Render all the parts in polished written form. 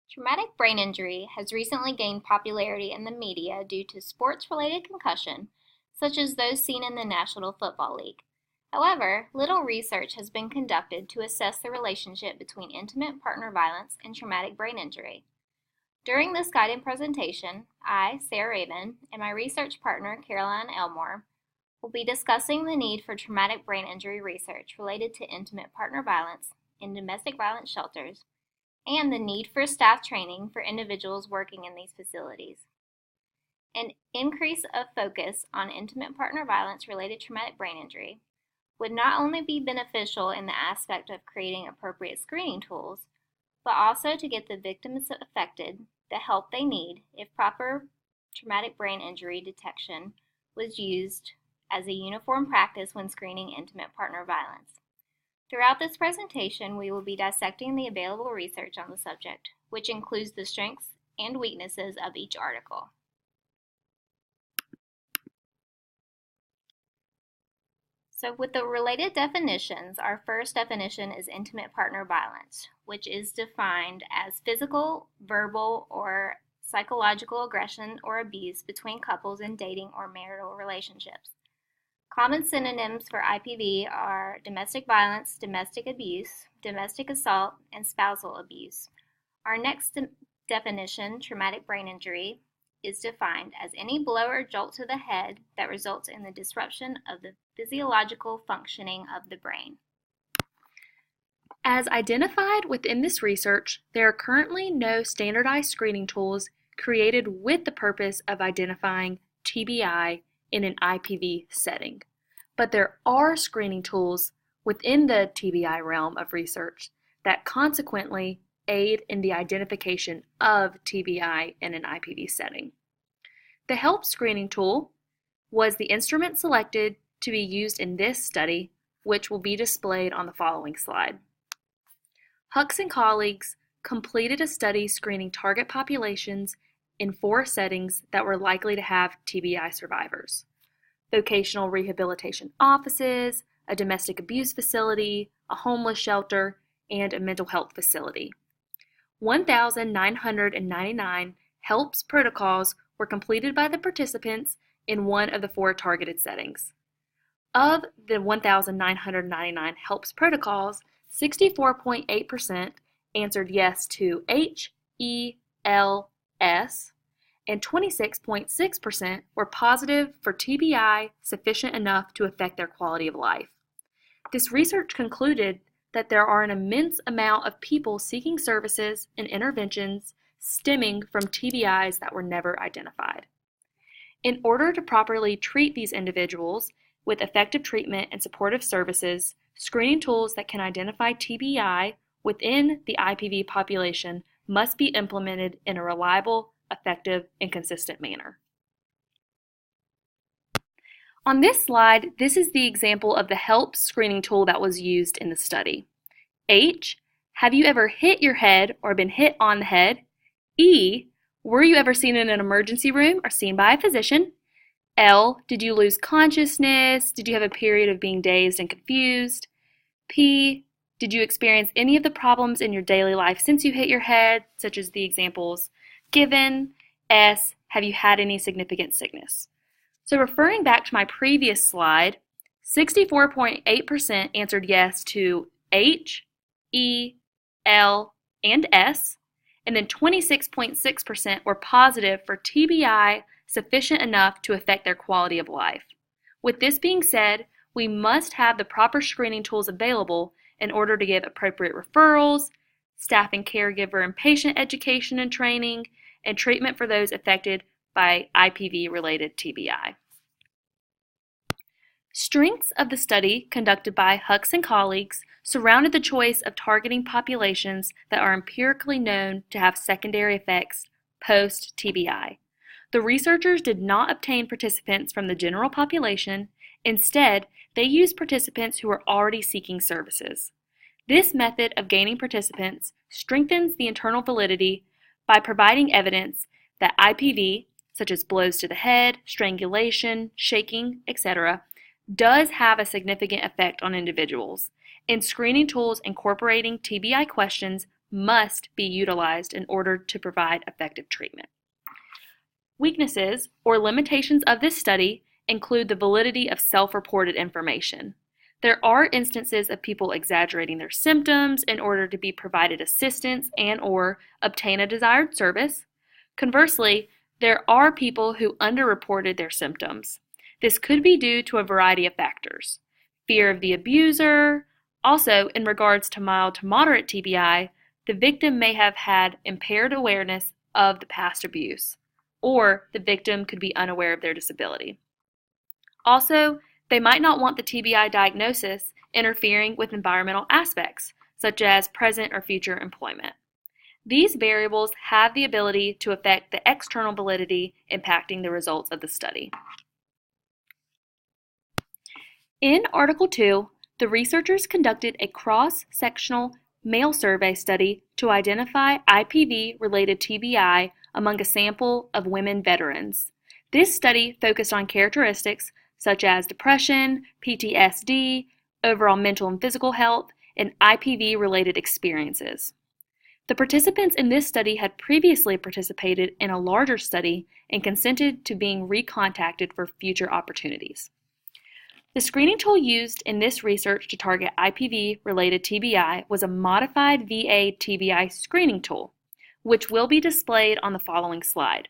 Traumatic brain injury has recently gained popularity in the media due to sports-related concussion, such as those seen in the National Football League. However, little research has been conducted to assess the relationship between intimate partner violence and traumatic brain injury. During this guided presentation, I, Sarah Raven, and my research partner, Caroline Elmore, will be discussing the need for traumatic brain injury research related to intimate partner violence in domestic violence shelters and the need for staff training for individuals working in these facilities. An increase of focus on intimate partner violence related traumatic brain injury would not only be beneficial in the aspect of creating appropriate screening tools, but also to get the victims affected the help they need if proper traumatic brain injury detection was used as a uniform practice when screening intimate partner violence. Throughout this presentation, we will be dissecting the available research on the subject, which includes the strengths and weaknesses of each article. So with the related definitions, our first definition is intimate partner violence, which is defined as physical, verbal, or psychological aggression or abuse between couples in dating or marital relationships. Common synonyms for IPV are domestic violence, domestic abuse, domestic assault, and spousal abuse. Our next definition, traumatic brain injury, is defined as any blow or jolt to the head that results in the disruption of the physiological functioning of the brain. As identified within this research, there are currently no standardized screening tools created with the purpose of identifying TBI in an IPV setting. But there are screening tools within the TBI realm of research that consequently aid in the identification of TBI in an IPV setting. The HELP screening tool was the instrument selected to be used in this study, which will be displayed on the following slide. Hucks and colleagues completed a study screening target populations in 4 settings that were likely to have TBI survivors: vocational rehabilitation offices, a domestic abuse facility, a homeless shelter, and a mental health facility. 1,999 HELPS protocols were completed by the participants in one of the 4 targeted settings. Of the 1,999 HELPS protocols, 64.8% answered yes to HELS, and 26.6% were positive for TBI sufficient enough to affect their quality of life. This research concluded that there are an immense amount of people seeking services and interventions stemming from TBIs that were never identified. In order to properly treat these individuals with effective treatment and supportive services, screening tools that can identify TBI within the IPV population must be implemented in a reliable, effective, and consistent manner. On this slide, this is the example of the HELP screening tool that was used in the study. H, have you ever hit your head or been hit on the head? E, were you ever seen in an emergency room or seen by a physician? L, did you lose consciousness? Did you have a period of being dazed and confused? P, did you experience any of the problems in your daily life since you hit your head, such as the examples given? S, have you had any significant sickness? So referring back to my previous slide, 64.8% answered yes to H, E, L, and S, and then 26.6% were positive for TBI sufficient enough to affect their quality of life. With this being said, we must have the proper screening tools available in order to give appropriate referrals, staff and caregiver and patient education and training, and treatment for those affected by IPV-related TBI. Strengths of the study conducted by Hucks and colleagues surrounded the choice of targeting populations that are empirically known to have secondary effects post-TBI. The researchers did not obtain participants from the general population. Instead, they used participants who were already seeking services. This method of gaining participants strengthens the internal validity by providing evidence that IPV, such as blows to the head, strangulation, shaking, etc., does have a significant effect on individuals, and screening tools incorporating TBI questions must be utilized in order to provide effective treatment. Weaknesses or limitations of this study include the validity of self-reported information. There are instances of people exaggerating their symptoms in order to be provided assistance and/or obtain a desired service. Conversely, there are people who underreported their symptoms. This could be due to a variety of factors. Fear of the abuser. Also, in regards to mild to moderate TBI, the victim may have had impaired awareness of the past abuse, or the victim could be unaware of their disability. Also, they might not want the TBI diagnosis interfering with environmental aspects, such as present or future employment. These variables have the ability to affect the external validity, impacting the results of the study. In Article 2, the researchers conducted a cross-sectional male survey study to identify IPV-related TBI among a sample of women veterans. This study focused on characteristics such as depression, PTSD, overall mental and physical health, and IPV-related experiences. The participants in this study had previously participated in a larger study and consented to being recontacted for future opportunities. The screening tool used in this research to target IPV-related TBI was a modified VA TBI screening tool, which will be displayed on the following slide.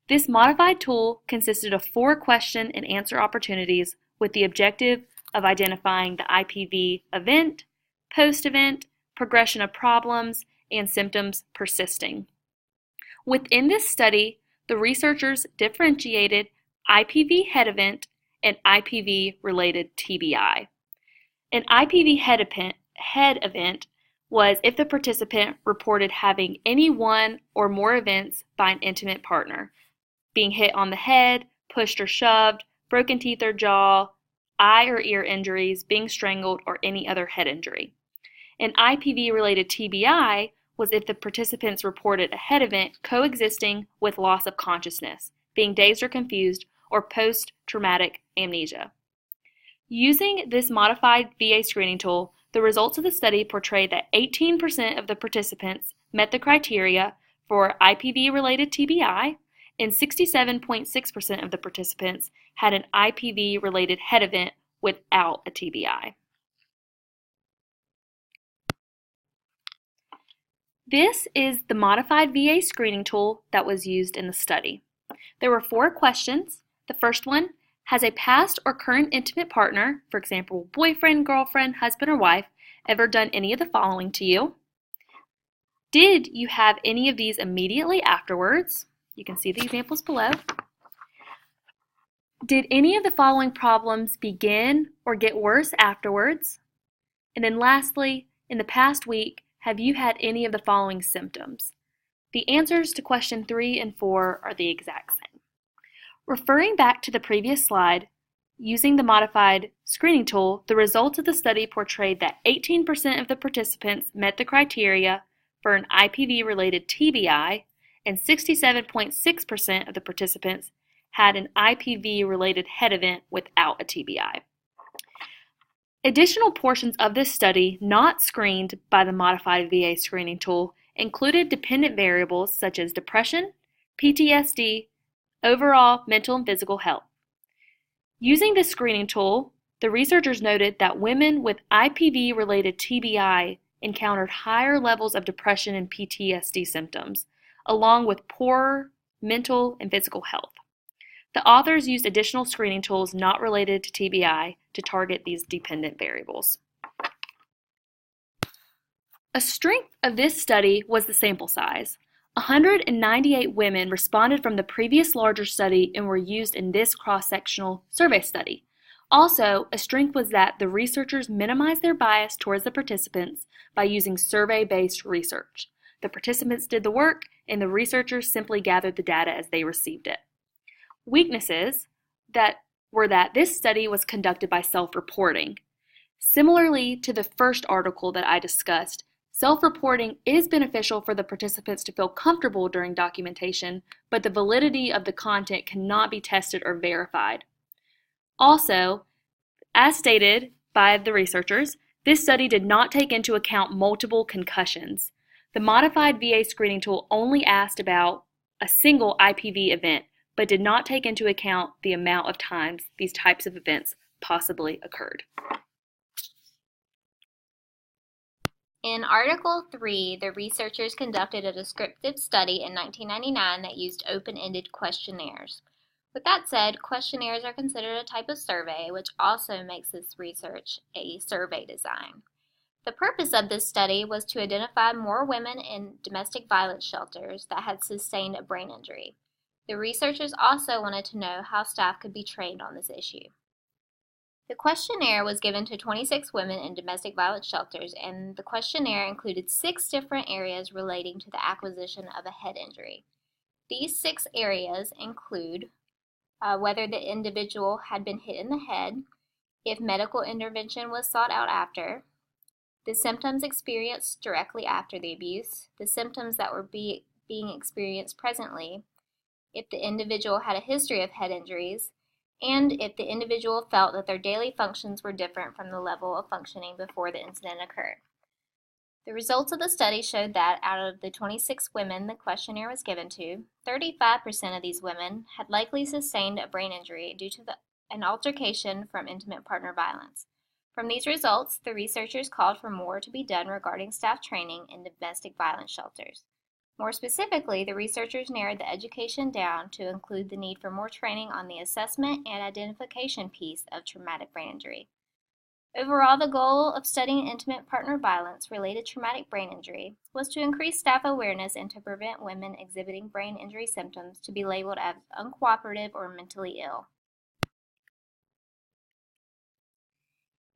This modified tool consisted of 4 question and answer opportunities with the objective of identifying the IPV event, post-event, progression of problems, and symptoms persisting. Within this study, the researchers differentiated IPV head event and IPV-related TBI. An IPV head event was if the participant reported having any one or more events by an intimate partner, being hit on the head, pushed or shoved, broken teeth or jaw, eye or ear injuries, being strangled, or any other head injury. An IPV-related TBI was if the participants reported a head event coexisting with loss of consciousness, being dazed or confused, or post-traumatic amnesia. Using this modified VA screening tool, the results of the study portrayed that 18% of the participants met the criteria for IPV-related TBI, and 67.6% of the participants had an IPV-related head event without a TBI. This is the modified VA screening tool that was used in the study. There were 4 questions. The first one, has a past or current intimate partner, for example, boyfriend, girlfriend, husband, or wife, ever done any of the following to you? Did you have any of these immediately afterwards? You can see the examples below. Did any of the following problems begin or get worse afterwards? And then lastly, in the past week, have you had any of the following symptoms? The answers to question 3 and 4 are the exact same. Referring back to the previous slide, using the modified screening tool, the results of the study portrayed that 18% of the participants met the criteria for an IPV-related TBI, and 67.6% of the participants had an IPV-related head event without a TBI. Additional portions of this study not screened by the modified VA screening tool included dependent variables such as depression, PTSD, overall mental and physical health. Using this screening tool, the researchers noted that women with IPV-related TBI encountered higher levels of depression and PTSD symptoms, along with poorer mental and physical health. The authors used additional screening tools not related to TBI to target these dependent variables. A strength of this study was the sample size. 198 women responded from the previous larger study and were used in this cross-sectional survey study. Also, a strength was that the researchers minimized their bias towards the participants by using survey-based research. The participants did the work, and the researchers simply gathered the data as they received it. Weaknesses were that this study was conducted by self-reporting. Similarly to the first article that I discussed, self-reporting is beneficial for the participants to feel comfortable during documentation, but the validity of the content cannot be tested or verified. Also, as stated by the researchers, this study did not take into account multiple concussions. The modified VA screening tool only asked about a single IPV event, but did not take into account the amount of times these types of events possibly occurred. In Article 3, the researchers conducted a descriptive study in 1999 that used open-ended questionnaires. With that said, questionnaires are considered a type of survey, which also makes this research a survey design. The purpose of this study was to identify more women in domestic violence shelters that had sustained a brain injury. The researchers also wanted to know how staff could be trained on this issue. The questionnaire was given to 26 women in domestic violence shelters, and the questionnaire included 6 different areas relating to the acquisition of a head injury. These 6 areas include whether the individual had been hit in the head, if medical intervention was sought out after, the symptoms experienced directly after the abuse, the symptoms that were being experienced presently, if the individual had a history of head injuries, and if the individual felt that their daily functions were different from the level of functioning before the incident occurred. The results of the study showed that out of the 26 women the questionnaire was given to, 35% of these women had likely sustained a brain injury due to an altercation from intimate partner violence. From these results, the researchers called for more to be done regarding staff training in domestic violence shelters. More specifically, the researchers narrowed the education down to include the need for more training on the assessment and identification piece of traumatic brain injury. Overall, the goal of studying intimate partner violence-related traumatic brain injury was to increase staff awareness and to prevent women exhibiting brain injury symptoms to be labeled as uncooperative or mentally ill.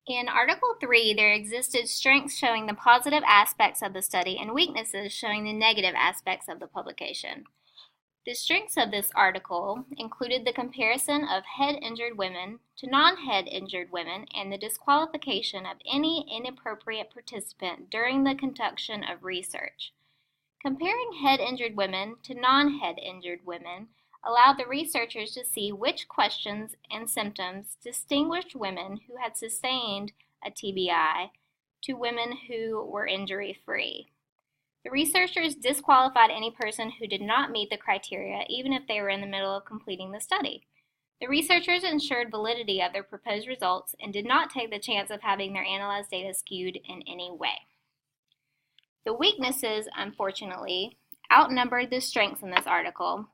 In Article 3, there existed strengths showing the positive aspects of the study and weaknesses showing the negative aspects of the publication. The strengths of this article included the comparison of head-injured women to non-head-injured women and the disqualification of any inappropriate participant during the conduction of research. Comparing head-injured women to non-head-injured women allowed the researchers to see which questions and symptoms distinguished women who had sustained a TBI to women who were injury-free. The researchers disqualified any person who did not meet the criteria, even if they were in the middle of completing the study. The researchers ensured validity of their proposed results and did not take the chance of having their analyzed data skewed in any way. The weaknesses, unfortunately, outnumbered the strengths in this article.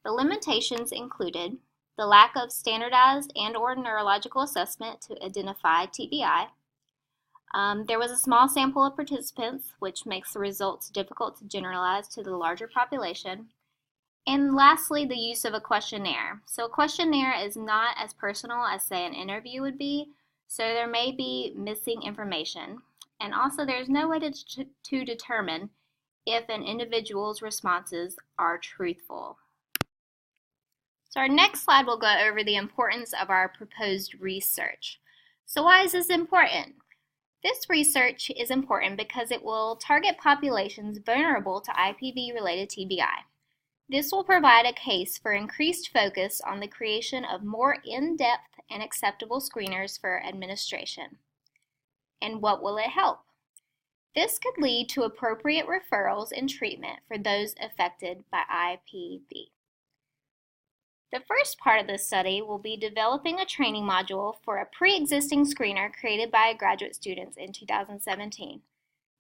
The limitations included the lack of standardized and/or neurological assessment to identify TBI. There was a small sample of participants, which makes the results difficult to generalize to the larger population. And lastly, the use of a questionnaire. So a questionnaire is not as personal as, say, an interview would be, so there may be missing information. And also, there's no way to determine if an individual's responses are truthful. So our next slide will go over the importance of our proposed research. So why is this important? This research is important because it will target populations vulnerable to IPV-related TBI. This will provide a case for increased focus on the creation of more in-depth and acceptable screeners for administration. And what will it help? This could lead to appropriate referrals and treatment for those affected by IPV. The first part of this study will be developing a training module for a pre-existing screener created by graduate students in 2017.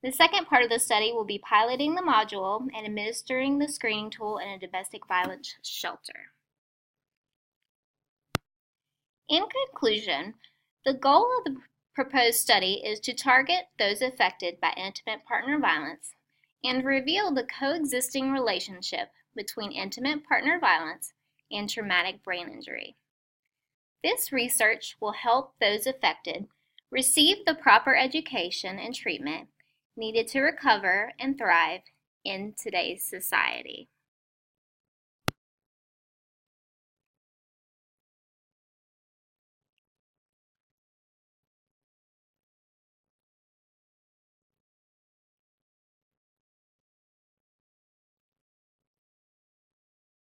The second part of the study will be piloting the module and administering the screening tool in a domestic violence shelter. In conclusion, the goal of the proposed study is to target those affected by intimate partner violence and reveal the coexisting relationship between intimate partner violence and traumatic brain injury. This research will help those affected receive the proper education and treatment needed to recover and thrive in today's society.